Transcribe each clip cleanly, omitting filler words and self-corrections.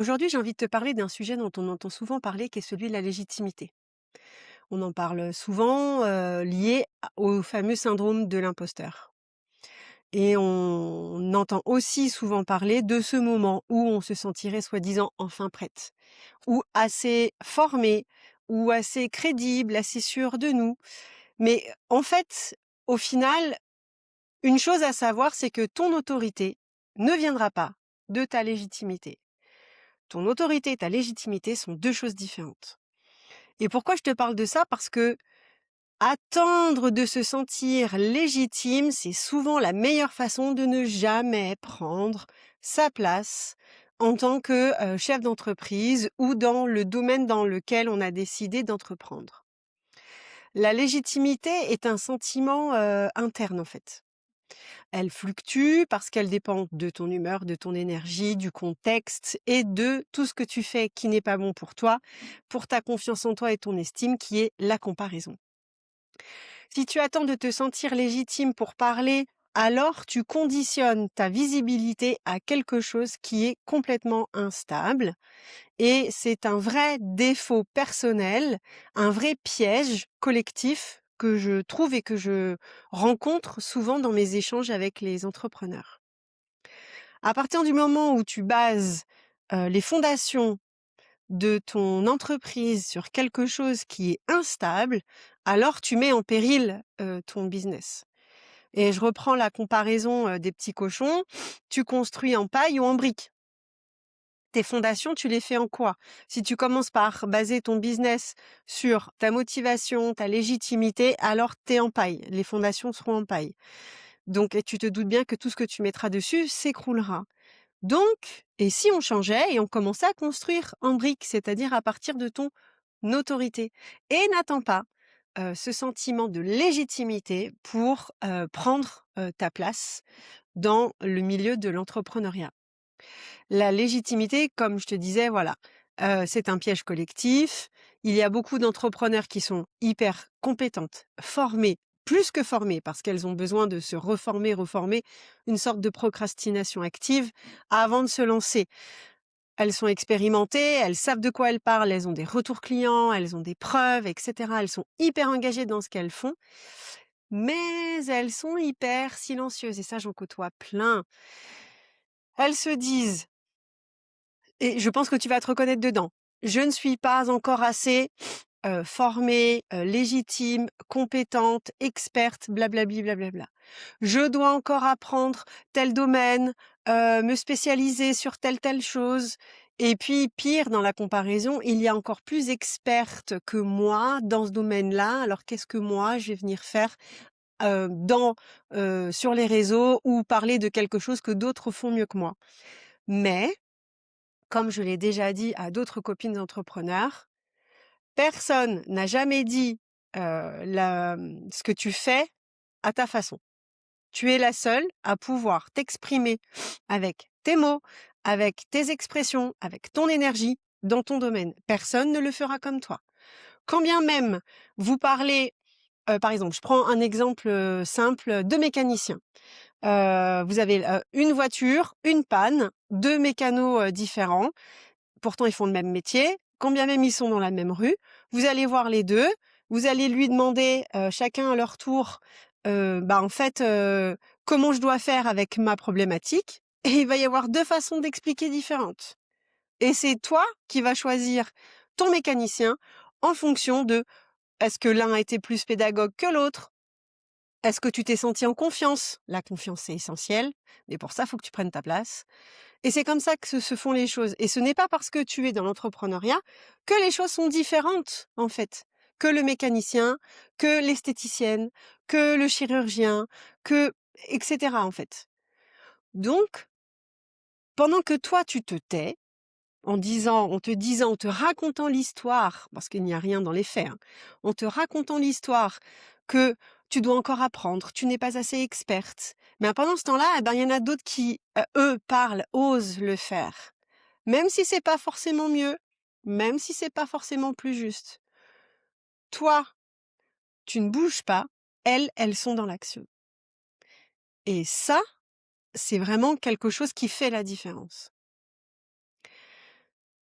Aujourd'hui, j'ai envie de te parler d'un sujet dont on entend souvent parler, qui est celui de la légitimité. On en parle souvent, lié au fameux syndrome de l'imposteur. Et on entend aussi souvent parler de ce moment où on se sentirait soi-disant enfin prête, ou assez formée, ou assez crédible, assez sûre de nous. Mais en fait, au final, une chose à savoir, c'est que ton autorité ne viendra pas de ta légitimité. Ton autorité et ta légitimité sont 2 choses différentes. Et pourquoi je te parle de ça? Parce que attendre de se sentir légitime, c'est souvent la meilleure façon de ne jamais prendre sa place en tant que, chef d'entreprise ou dans le domaine dans lequel on a décidé d'entreprendre. La légitimité est un sentiment, interne, en fait. Elle fluctue parce qu'elle dépend de ton humeur, de ton énergie, du contexte et de tout ce que tu fais qui n'est pas bon pour toi, pour ta confiance en toi et ton estime qui est la comparaison. Si tu attends de te sentir légitime pour parler, alors tu conditionnes ta visibilité à quelque chose qui est complètement instable et c'est un vrai défaut personnel, un vrai piège collectif que je trouve et que je rencontre souvent dans mes échanges avec les entrepreneurs. À partir du moment où tu bases, les fondations de ton entreprise sur quelque chose qui est instable, alors tu mets en péril, ton business. Et je reprends la comparaison, des petits cochons. Tu construis en paille ou en brique. Tes fondations, tu les fais en quoi? Si tu commences par baser ton business sur ta motivation, ta légitimité, alors tu es en paille. Les fondations seront en paille. Donc et tu te doutes bien que tout ce que tu mettras dessus s'écroulera. Donc et si on changeait et on commençait à construire en briques, c'est-à-dire à partir de ton autorité et n'attends pas, ce sentiment de légitimité pour, prendre, ta place dans le milieu de l'entrepreneuriat. La légitimité, comme je te disais, voilà, c'est un piège collectif. Il y a beaucoup d'entrepreneurs qui sont hyper compétentes, formées, plus que formées, parce qu'elles ont besoin de se reformer, une sorte de procrastination active avant de se lancer. Elles sont expérimentées, elles savent de quoi elles parlent, elles ont des retours clients, elles ont des preuves, et cetera. Elles sont hyper engagées dans ce qu'elles font, mais elles sont hyper silencieuses et ça, j'en côtoie plein. Elles se disent et je pense que tu vas te reconnaître dedans: «Je ne suis pas encore assez, formée, légitime, compétente, experte, blablabli, blablabla. Je dois encore apprendre tel domaine, me spécialiser sur telle chose» et puis pire dans la comparaison, il y a encore plus experte que moi dans ce domaine-là. Alors qu'est-ce que moi je vais venir faire, sur les réseaux ou parler de quelque chose que d'autres font mieux que moi? Mais comme je l'ai déjà dit à d'autres copines entrepreneurs, personne n'a jamais dit, ce que tu fais à ta façon. Tu es la seule à pouvoir t'exprimer avec tes mots, avec tes expressions, avec ton énergie dans ton domaine. Personne ne le fera comme toi. Quand bien même vous parlez, par exemple, je prends un exemple, simple de mécanicien. Vous avez, une voiture, une panne, 2 mécanos, différents. Pourtant, ils font le même métier, quand bien même ils sont dans la même rue. Vous allez voir les 2, vous allez lui demander, chacun à leur tour, en fait, comment je dois faire avec ma problématique et il va y avoir 2 façons d'expliquer différentes. Et c'est toi qui vas choisir ton mécanicien en fonction de: est-ce que l'un a été plus pédagogue que l'autre? Est-ce que tu t'es senti en confiance? La confiance, c'est essentiel, mais pour ça, il faut que tu prennes ta place. Et c'est comme ça que se font les choses. Et ce n'est pas parce que tu es dans l'entrepreneuriat que les choses sont différentes, en fait. Que le mécanicien, que l'esthéticienne, que le chirurgien, que etc. en fait. Donc, pendant que toi tu te tais, en te racontant l'histoire, parce qu'il n'y a rien dans les faits, hein, en te racontant l'histoire que tu dois encore apprendre, tu n'es pas assez experte. Mais pendant ce temps-là, eh ben, il y en a d'autres qui, eux, parlent, osent le faire. Même si c'est pas forcément mieux, même si c'est pas forcément plus juste. Toi, tu ne bouges pas, elles sont dans l'action. Et ça, c'est vraiment quelque chose qui fait la différence.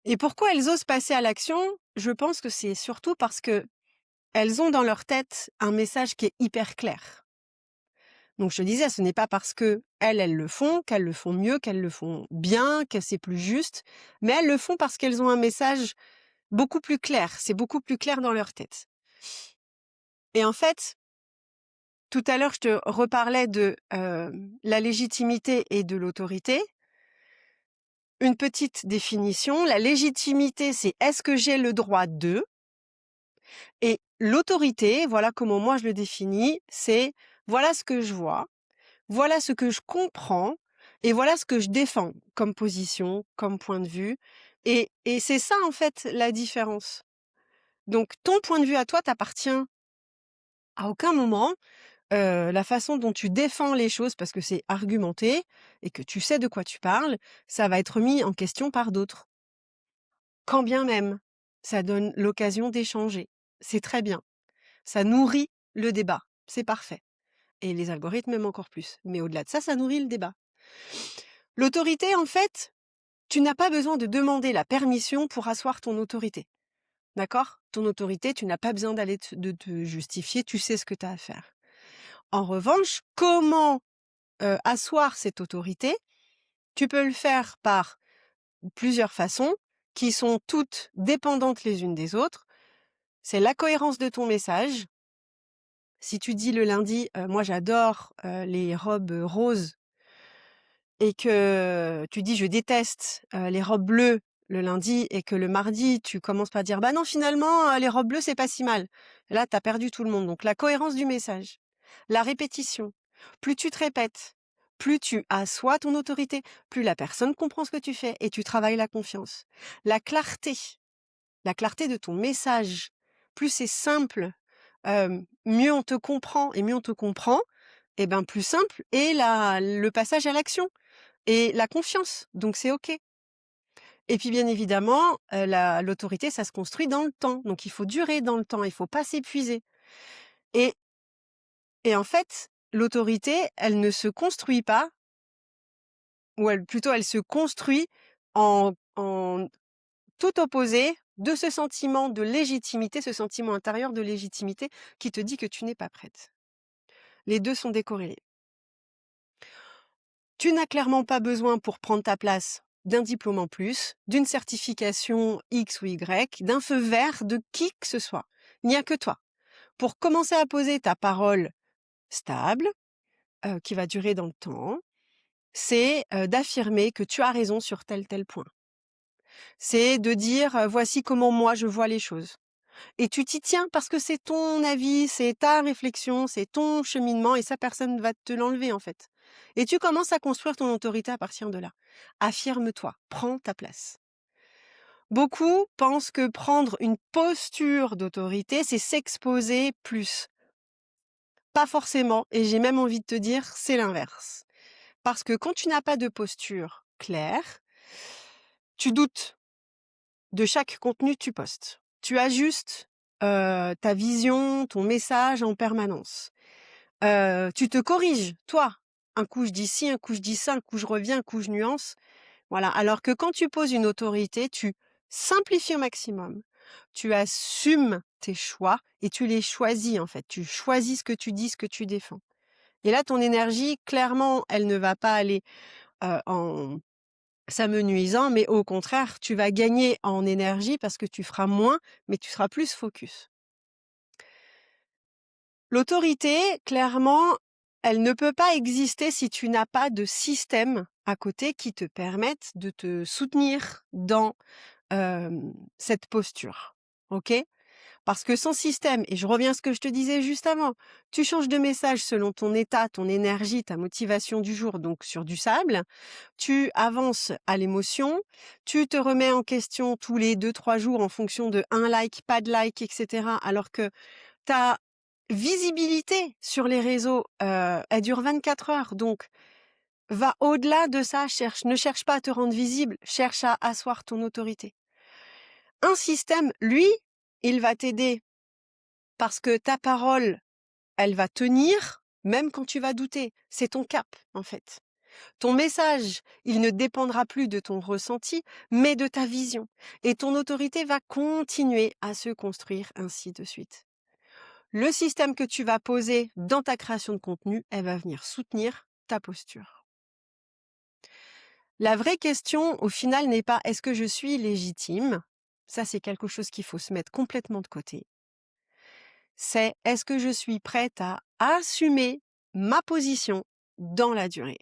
Et pourquoi elles osent passer à l'action? Je pense que c'est surtout parce qu'elles ont dans leur tête un message qui est hyper clair. Donc je te disais, ce n'est pas parce qu'elles le font, qu'elles le font mieux, qu'elles le font bien, que c'est plus juste, mais elles le font parce qu'elles ont un message beaucoup plus clair. C'est beaucoup plus clair dans leur tête. Et en fait, tout à l'heure, je te reparlais de la légitimité et de l'autorité. Une petite définition, la légitimité, c'est est-ce que j'ai le droit de? Et l'autorité, voilà comment moi je le définis, c'est voilà ce que je vois, voilà ce que je comprends et voilà ce que je défends comme position, comme point de vue. Et c'est ça en fait la différence. Donc ton point de vue à toi t'appartient à aucun moment. La façon dont tu défends les choses, parce que c'est argumenté et que tu sais de quoi tu parles, ça va être mis en question par d'autres. Quand bien même, ça donne l'occasion d'échanger. C'est très bien. Ça nourrit le débat. C'est parfait. Et les algorithmes même encore plus. Mais au-delà de ça, ça nourrit le débat. L'autorité, en fait, tu n'as pas besoin de demander la permission pour asseoir ton autorité. D'accord? Ton autorité, tu n'as pas besoin de te justifier, tu sais ce que tu as à faire. En revanche, comment asseoir cette autorité? Tu peux le faire par plusieurs façons qui sont toutes dépendantes les unes des autres. C'est la cohérence de ton message. Si tu dis le lundi, moi j'adore les robes roses et que tu dis je déteste les robes bleues le lundi et que le mardi tu commences par dire bah non finalement les robes bleues c'est pas si mal. Là tu as perdu tout le monde. Donc la cohérence du message, la répétition. Plus tu te répètes, plus tu assois ton autorité, plus la personne comprend ce que tu fais et tu travailles la confiance. La clarté de ton message, plus c'est simple, mieux on te comprend et mieux on te comprend, et ben plus simple est le passage à l'action et la confiance. Donc c'est OK. Et puis bien évidemment, l'autorité, ça se construit dans le temps. Donc il faut durer dans le temps, il faut pas s'épuiser. Et, et en fait, l'autorité, elle ne se construit pas, ou plutôt elle se construit en tout opposé de ce sentiment de légitimité, ce sentiment intérieur de légitimité qui te dit que tu n'es pas prête. Les deux sont décorrélés. Tu n'as clairement pas besoin pour prendre ta place d'un diplôme en plus, d'une certification X ou Y, d'un feu vert de qui que ce soit. Il n'y a que toi. Pour commencer à poser ta parole stable, qui va durer dans le temps, c'est d'affirmer que tu as raison sur tel point. C'est de dire voici comment moi je vois les choses. Et tu t'y tiens parce que c'est ton avis, c'est ta réflexion, c'est ton cheminement et ça, personne ne va te l'enlever en fait. Et tu commences à construire ton autorité à partir de là. Affirme-toi, prends ta place. Beaucoup pensent que prendre une posture d'autorité, c'est s'exposer plus. Pas forcément, et j'ai même envie de te dire, c'est l'inverse. Parce que quand tu n'as pas de posture claire, tu doutes de chaque contenu que tu postes. Tu ajustes ta vision, ton message en permanence. Tu te corriges, toi. Un coup je dis ci, un coup je dis ça, un coup je reviens, un coup je nuance. Voilà. Alors que quand tu poses une autorité, tu simplifies au maximum. Tu assumes tes choix et tu les choisis en fait. Tu choisis ce que tu dis, ce que tu défends. Et là, ton énergie, clairement, elle ne va pas aller en s'amenuisant, mais au contraire, tu vas gagner en énergie parce que tu feras moins, mais tu seras plus focus. L'autorité, clairement, elle ne peut pas exister si tu n'as pas de système à côté qui te permette de te soutenir dans cette posture. OK? Parce que sans système, et je reviens à ce que je te disais juste avant, tu changes de message selon ton état, ton énergie, ta motivation du jour, donc sur du sable, tu avances à l'émotion, tu te remets en question tous les 2-3 jours en fonction de un like, pas de like, etc. Alors que ta visibilité sur les réseaux, elle dure 24 heures, donc va au-delà de ça, ne cherche pas à te rendre visible, cherche à asseoir ton autorité. Un système, lui, il va t'aider parce que ta parole, elle va tenir même quand tu vas douter. C'est ton cap, en fait. Ton message, il ne dépendra plus de ton ressenti, mais de ta vision. Et ton autorité va continuer à se construire ainsi de suite. Le système que tu vas poser dans ta création de contenu, elle va venir soutenir ta posture. La vraie question, au final, n'est pas est-ce que je suis légitime? Ça, c'est quelque chose qu'il faut se mettre complètement de côté. C'est est-ce que je suis prête à assumer ma position dans la durée?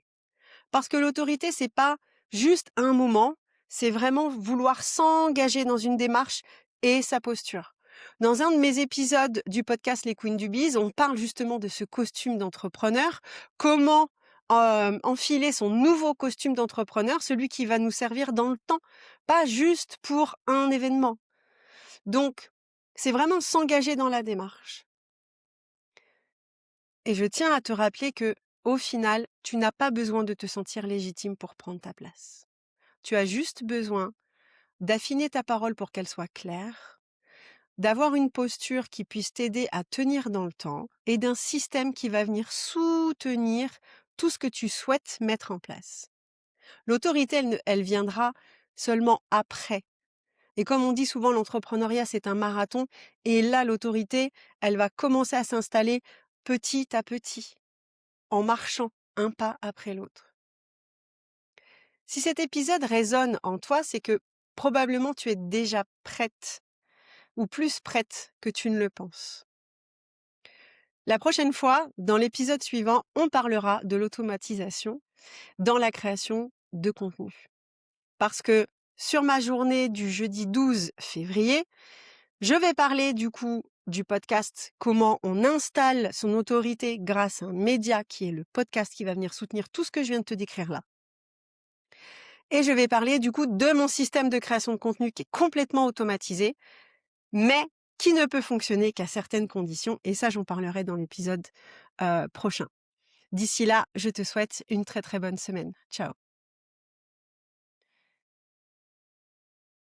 Parce que l'autorité, c'est pas juste un moment, c'est vraiment vouloir s'engager dans une démarche et sa posture. Dans un de mes épisodes du podcast Les Queens du Biz, on parle justement de ce costume d'entrepreneur, comment enfiler son nouveau costume d'entrepreneur, celui qui va nous servir dans le temps, pas juste pour un événement. Donc, c'est vraiment s'engager dans la démarche. Et je tiens à te rappeler que, au final, tu n'as pas besoin de te sentir légitime pour prendre ta place. Tu as juste besoin d'affiner ta parole pour qu'elle soit claire, d'avoir une posture qui puisse t'aider à tenir dans le temps et d'un système qui va venir soutenir tout ce que tu souhaites mettre en place. L'autorité, elle viendra seulement après. Et comme on dit souvent, l'entrepreneuriat, c'est un marathon. Et là, l'autorité, elle va commencer à s'installer petit à petit, en marchant un pas après l'autre. Si cet épisode résonne en toi, c'est que probablement tu es déjà prête ou plus prête que tu ne le penses. La prochaine fois, dans l'épisode suivant, on parlera de l'automatisation dans la création de contenu. Parce que sur ma journée du jeudi 12 février, je vais parler du coup du podcast, comment on installe son autorité grâce à un média qui est le podcast qui va venir soutenir tout ce que je viens de te décrire là. Et je vais parler du coup de mon système de création de contenu qui est complètement automatisé, mais qui ne peut fonctionner qu'à certaines conditions. Et ça, j'en parlerai dans l'épisode prochain. D'ici là, je te souhaite une très très bonne semaine. Ciao.